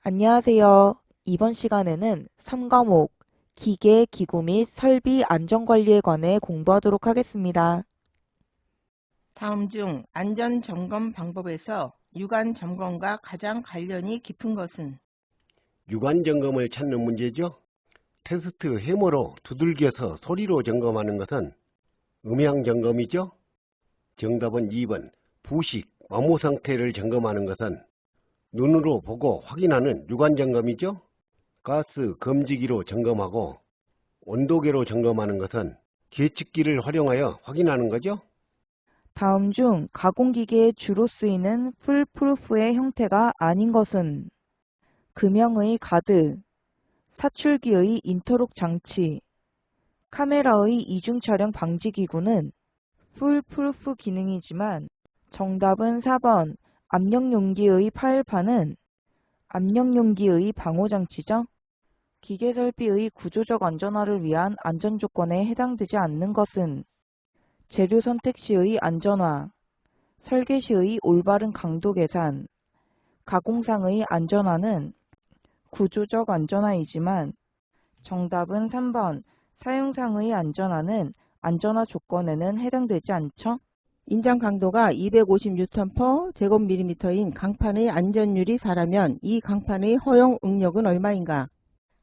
안녕하세요. 이번 시간에는 3과목 기계, 기구 및 설비 안전관리에 관해 공부하도록 하겠습니다. 다음 중 안전 점검 방법에서 유관 점검과 가장 관련이 깊은 것은? 유관 점검을 찾는 문제죠. 테스트 해머로 두들겨서 소리로 점검하는 것은 음향 점검이죠. 정답은 2번. 부식, 마모 상태를 점검하는 것은 눈으로 보고 확인하는 유관 점검이죠. 가스 검지기로 점검하고 온도계로 점검하는 것은 계측기를 활용하여 확인하는 거죠. 다음 중 가공기계에 주로 쓰이는 풀프루프의 형태가 아닌 것은 금형의 가드, 사출기의 인터록 장치, 카메라의 이중 촬영 방지 기구는 풀프루프 기능이지만 정답은 4번 압력용기의 파일판은 압력용기의 방호장치죠. 기계설비의 구조적 안전화를 위한 안전조건에 해당되지 않는 것은 재료 선택 시의 안전화, 설계 시의 올바른 강도 계산, 가공상의 안전화는 구조적 안전화이지만 정답은 3번 사용상의 안전화는 안전화 조건에는 해당되지 않죠. 인장 강도가 250N/제곱밀리미터인 강판의 안전율이 4라면 이 강판의 허용 응력은 얼마인가?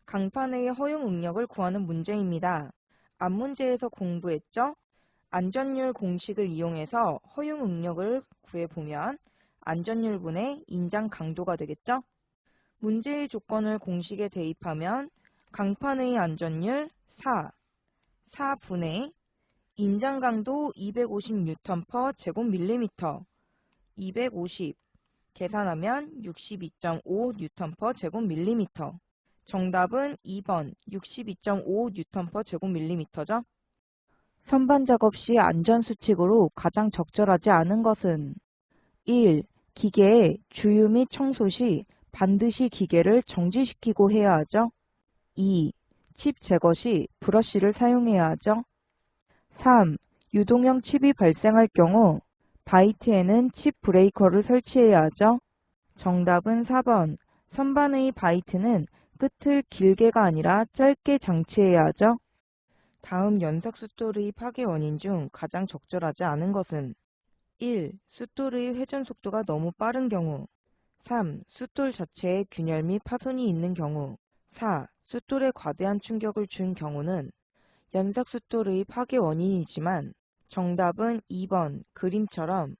강판의 허용 응력을 구하는 문제입니다. 앞 문제에서 공부했죠? 안전율 공식을 이용해서 허용 응력을 구해보면 안전율분의 인장 강도가 되겠죠? 문제의 조건을 공식에 대입하면 강판의 안전율 4분의 인장 강도 250N/제곱밀리미터 250 계산하면 62.5N/제곱밀리미터 정답은 2번 62.5N/제곱밀리미터죠. 선반 작업 시 안전수칙으로 가장 적절하지 않은 것은 1. 기계의 주유 및 청소 시 반드시 기계를 정지시키고 해야 하죠. 2. 칩 제거 시 브러쉬를 사용해야 하죠. 3. 유동형 칩이 발생할 경우 바이트에는 칩 브레이커를 설치해야 하죠. 정답은 4번. 선반의 바이트는 끝을 길게가 아니라 짧게 장치해야 하죠. 다음 연석 숫돌의 파괴 원인 중 가장 적절하지 않은 것은 1. 숫돌의 회전 속도가 너무 빠른 경우 3. 숫돌 자체에 균열 및 파손이 있는 경우 4. 숫돌에 과대한 충격을 준 경우는 연석 숫돌의 파괴 원인이지만 정답은 2번 그림처럼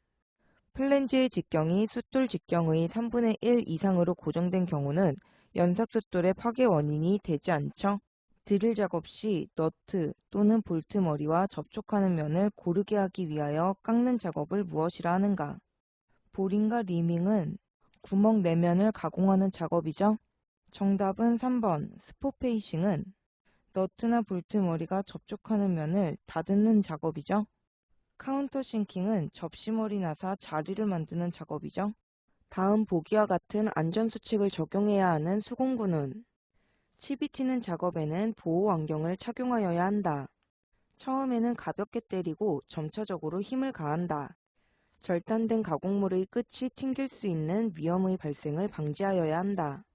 플랜지의 직경이 숫돌 직경의 3분의 1 이상으로 고정된 경우는 연석 숫돌의 파괴 원인이 되지 않죠. 드릴 작업 시 너트 또는 볼트 머리와 접촉하는 면을 고르게 하기 위하여 깎는 작업을 무엇이라 하는가? 보링과 리밍은 구멍 내면을 가공하는 작업이죠. 정답은 3번 스포페이싱은 너트나 볼트 머리가 접촉하는 면을 다듬는 작업이죠. 카운터 싱킹은 접시머리 나사 자리를 만드는 작업이죠. 다음 보기와 같은 안전수칙을 적용해야 하는 수공구는 칩이 튀는 작업에는 보호 안경을 착용하여야 한다. 처음에는 가볍게 때리고 점차적으로 힘을 가한다. 절단된 가공물의 끝이 튕길 수 있는 위험의 발생을 방지하여야 한다.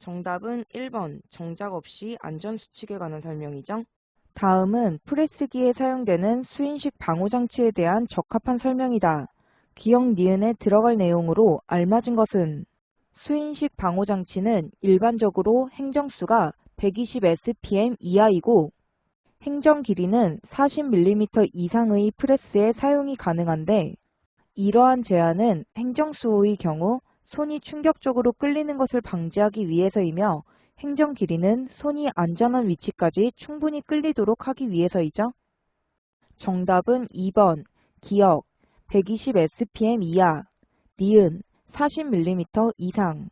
정답은 1번 정작 없이 안전수칙에 관한 설명이죠. 다음은 프레스기에 사용되는 수인식 방호장치에 대한 적합한 설명이다. 기억 니은에 들어갈 내용으로 알맞은 것은 수인식 방호장치는 일반적으로 행정수가 120 SPM 이하이고 행정 길이는 40mm 이상의 프레스에 사용이 가능한데 이러한 제한은 행정수의 경우 손이 충격적으로 끌리는 것을 방지하기 위해서이며 행정 길이는 손이 안전한 위치까지 충분히 끌리도록 하기 위해서이죠. 정답은 2번 기억 120 SPM 이하 니은 40mm 이상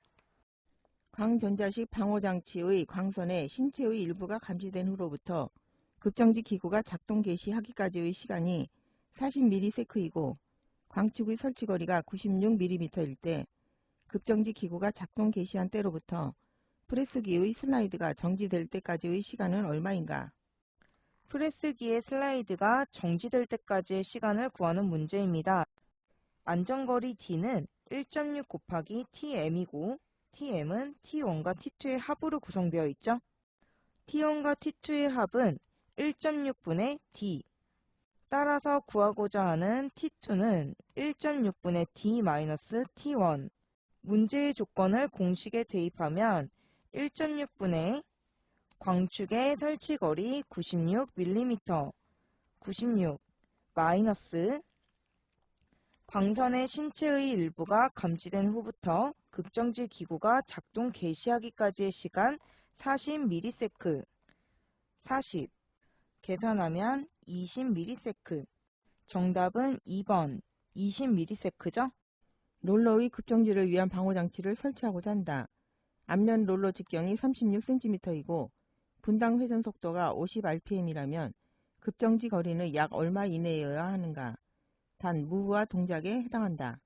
광전자식 방호장치의 광선에 신체의 일부가 감지된 후로부터 급정지 기구가 작동 개시하기까지의 시간이 40ms이고 광축의 설치거리가 96mm일 때 급정지 기구가 작동 개시한 때로부터 프레스기의 슬라이드가 정지될 때까지의 시간은 얼마인가? 프레스기의 슬라이드가 정지될 때까지의 시간을 구하는 문제입니다. 안전거리 D는 1.6 곱하기 TM이고 Tm은 T1과 T2의 합으로 구성되어 있죠. T1과 T2의 합은 1.6분의 D. 따라서 구하고자 하는 T2는 1.6분의 D-T1. 문제의 조건을 공식에 대입하면 1.6분의 광축의 설치거리 96mm, 96 마이너스 광선의 신체의 일부가 감지된 후부터 극정지 기구가 작동 개시하기까지의 시간 40ms, 40 계산하면 20ms. 정답은 2번 20ms죠? 롤러의 급정지를 위한 방호장치를 설치하고자 한다. 앞면 롤러 직경이 36cm이고 분당 회전 속도가 50rpm이라면 급정지 거리는 약 얼마 이내여야 하는가? 단, 무브와 동작에 해당한다.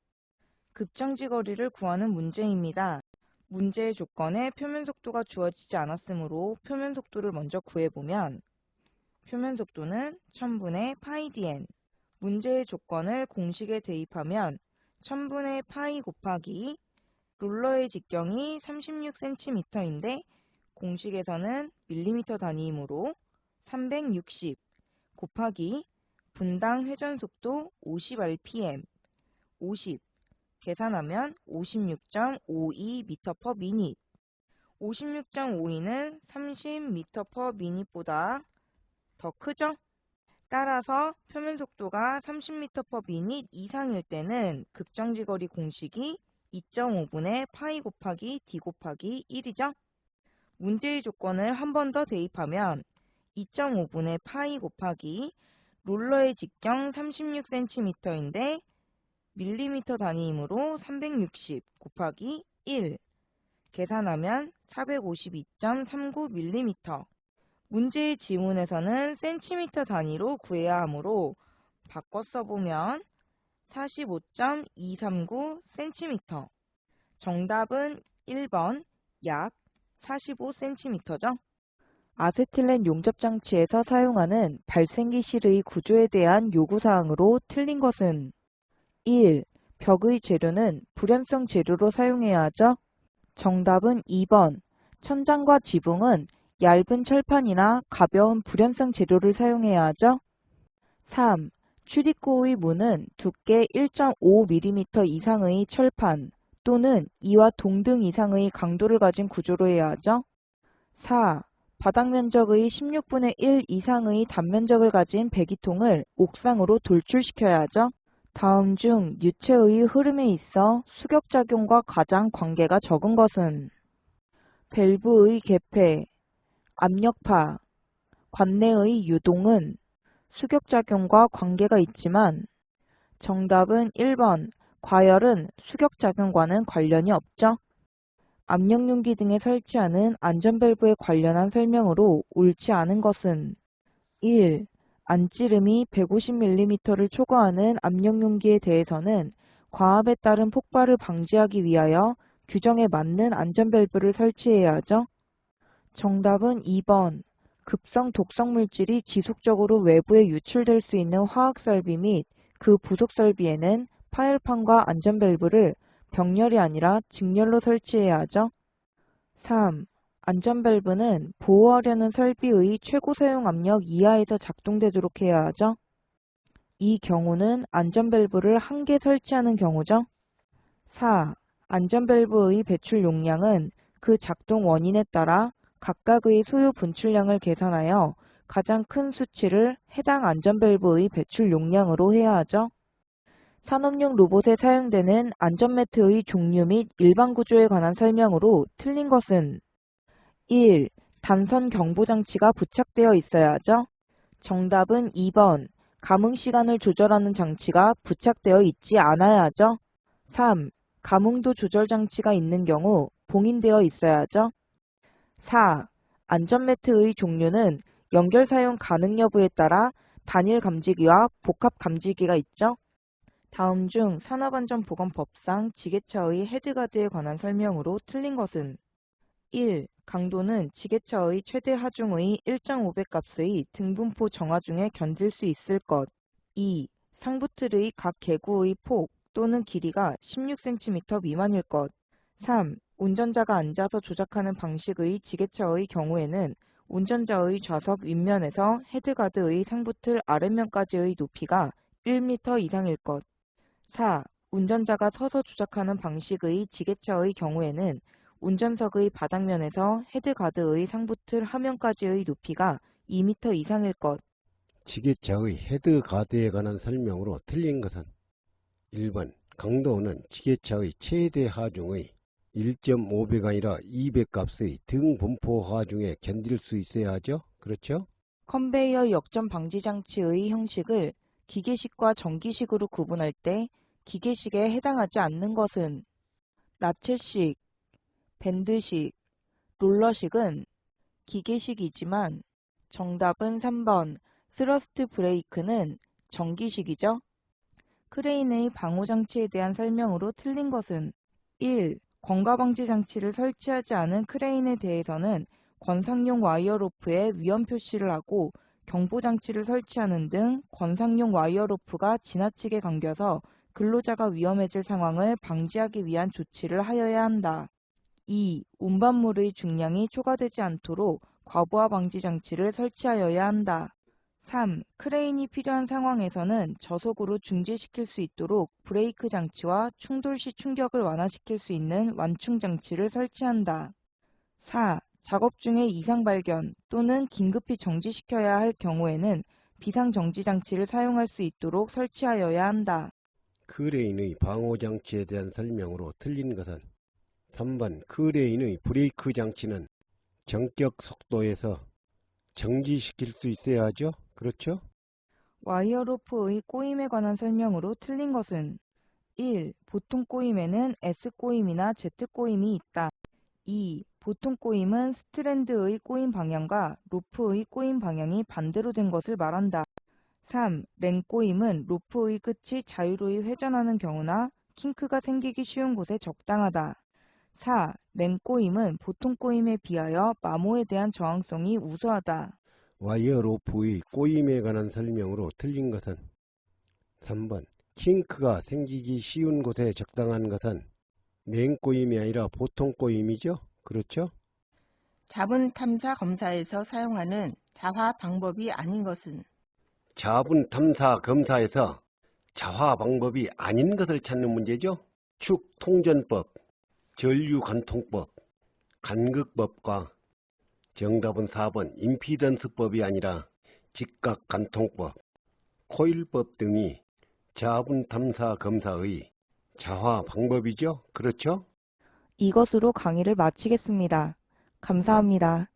급정지 거리를 구하는 문제입니다. 문제의 조건에 표면 속도가 주어지지 않았으므로 표면 속도를 먼저 구해보면 표면 속도는 1000분의 파이 dn. 문제의 조건을 공식에 대입하면 1000분의 파이 곱하기 롤러의 직경이 36cm인데 공식에서는 밀리미터 단위이므로 360 곱하기 분당 회전 속도 50rpm, 50 계산하면 56.52m/min. 56.52는 30m/min보다 더 크죠? 따라서 표면 속도가 30m/min 이상일 때는 급정지 거리 공식이 2.5분의 파이 곱하기 d 곱하기 1이죠? 문제의 조건을 한 번 더 대입하면 2.5분의 파이 곱하기 롤러의 직경 36cm인데 밀리미터 단위이므로 360 곱하기 1 계산하면 452.39mm. 문제의 지문에서는 cm 단위로 구해야 하므로 바꿔 써보면 45.239cm. 정답은 1번 약 45cm죠. 아세틸렌 용접장치에서 사용하는 발생기 실의 구조에 대한 요구사항으로 틀린 것은 1. 벽의 재료는 불연성 재료로 사용해야 하죠. 정답은 2번. 천장과 지붕은 얇은 철판이나 가벼운 불연성 재료를 사용해야 하죠. 3. 출입구의 문은 두께 1.5mm 이상의 철판 또는 이와 동등 이상의 강도를 가진 구조로 해야 하죠. 4. 바닥 면적의 16분의 1 이상의 단면적을 가진 배기통을 옥상으로 돌출시켜야 하죠. 다음 중 유체의 흐름에 있어 수격작용과 가장 관계가 적은 것은 밸브의 개폐, 압력파, 관내의 유동은 수격작용과 관계가 있지만 정답은 1번 과열은 수격작용과는 관련이 없죠. 압력용기 등에 설치하는 안전밸브에 관련한 설명으로 옳지 않은 것은 1. 안찌름이 150mm를 초과하는 압력용기에 대해서는 과압에 따른 폭발을 방지하기 위하여 규정에 맞는 안전밸브를 설치해야 하죠. 정답은 2번. 급성 독성 물질이 지속적으로 외부에 유출될 수 있는 화학설비 및 그 부속설비에는 파열판과 안전밸브를 병렬이 아니라 직렬로 설치해야 하죠. 3. 안전밸브는 보호하려는 설비의 최고 사용 압력 이하에서 작동되도록 해야 하죠. 이 경우는 안전밸브를 한 개 설치하는 경우죠. 4. 안전밸브의 배출 용량은 그 작동 원인에 따라 각각의 소요 분출량을 계산하여 가장 큰 수치를 해당 안전밸브의 배출 용량으로 해야 하죠. 산업용 로봇에 사용되는 안전매트의 종류 및 일반 구조에 관한 설명으로 틀린 것은 1. 단선 경보장치가 부착되어 있어야 하죠. 정답은 2번. 감응 시간을 조절하는 장치가 부착되어 있지 않아야 하죠. 3. 감응도 조절 장치가 있는 경우 봉인되어 있어야 하죠. 4. 안전매트의 종류는 연결 사용 가능 여부에 따라 단일 감지기와 복합 감지기가 있죠. 다음 중 산업안전보건법상 지게차의 헤드가드에 관한 설명으로 틀린 것은 1. 강도는 지게차의 최대 하중의 1.5배 값의 등분포 정하 중에 견딜 수 있을 것. 2. 상부틀의 각 개구의 폭 또는 길이가 16cm 미만일 것. 3. 운전자가 앉아서 조작하는 방식의 지게차의 경우에는 운전자의 좌석 윗면에서 헤드가드의 상부틀 아랫면까지의 높이가 1m 이상일 것. 4. 운전자가 서서 조작하는 방식의 지게차의 경우에는 운전석의 바닥면에서 헤드가드의 상부틀 하면까지의 높이가 2m 이상일 것. 지게차의 헤드 가드에 관한 설명으로 틀린 것은 1번 강도는 지게차의 최대 하중의 1.5배가 아니라 200값의 등 분포 하중에 견딜 수 있어야 하죠. 그렇죠? 컨베이어 역전 방지 장치의 형식을 기계식과 전기식으로 구분할 때 기계식에 해당하지 않는 것은 라쳇식, 밴드식, 롤러식은 기계식이지만 정답은 3번 스러스트 브레이크는 전기식이죠. 크레인의 방호장치에 대한 설명으로 틀린 것은 1. 권과방지 장치를 설치하지 않은 크레인에 대해서는 권상용 와이어 로프에 위험 표시를 하고 경보장치를 설치하는 등 권상용 와이어 로프가 지나치게 감겨서 근로자가 위험해질 상황을 방지하기 위한 조치를 하여야 한다. 2. 운반물의 중량이 초과되지 않도록 과부하 방지 장치를 설치하여야 한다. 3. 크레인이 필요한 상황에서는 저속으로 중지시킬 수 있도록 브레이크 장치와 충돌 시 충격을 완화시킬 수 있는 완충 장치를 설치한다. 4. 작업 중에 이상 발견 또는 긴급히 정지시켜야 할 경우에는 비상정지 장치를 사용할 수 있도록 설치하여야 한다. 크레인의 방호장치에 대한 설명으로 틀린 것은 3번 크레인의 브레이크 장치는 정격 속도에서 정지시킬 수 있어야 하죠. 그렇죠? 와이어 로프의 꼬임에 관한 설명으로 틀린 것은 1. 보통 꼬임에는 S꼬임이나 Z꼬임이 있다. 2. 보통 꼬임은 스트랜드의 꼬임 방향과 로프의 꼬임 방향이 반대로 된 것을 말한다. 3. 랭 꼬임은 로프의 끝이 자유로이 회전하는 경우나 킹크가 생기기 쉬운 곳에 적당하다. 4. 랭 꼬임은 보통 꼬임에 비하여 마모에 대한 저항성이 우수하다. 와이어 로프의 꼬임에 관한 설명으로 틀린 것은 3번 킹크가 생기기 쉬운 곳에 적당한 것은 랭 꼬임이 아니라 보통 꼬임이죠. 그렇죠? 자분 탐사 검사에서 사용하는 자화 방법이 아닌 것은 자분 탐사 검사에서 자화 방법이 아닌 것을 찾는 문제죠. 축 통전법, 전류 관통법, 간극법과 정답은 4번 임피던스법이 아니라 직각 관통법, 코일법 등이 자분 탐사 검사의 자화 방법이죠. 그렇죠? 이것으로 강의를 마치겠습니다. 감사합니다.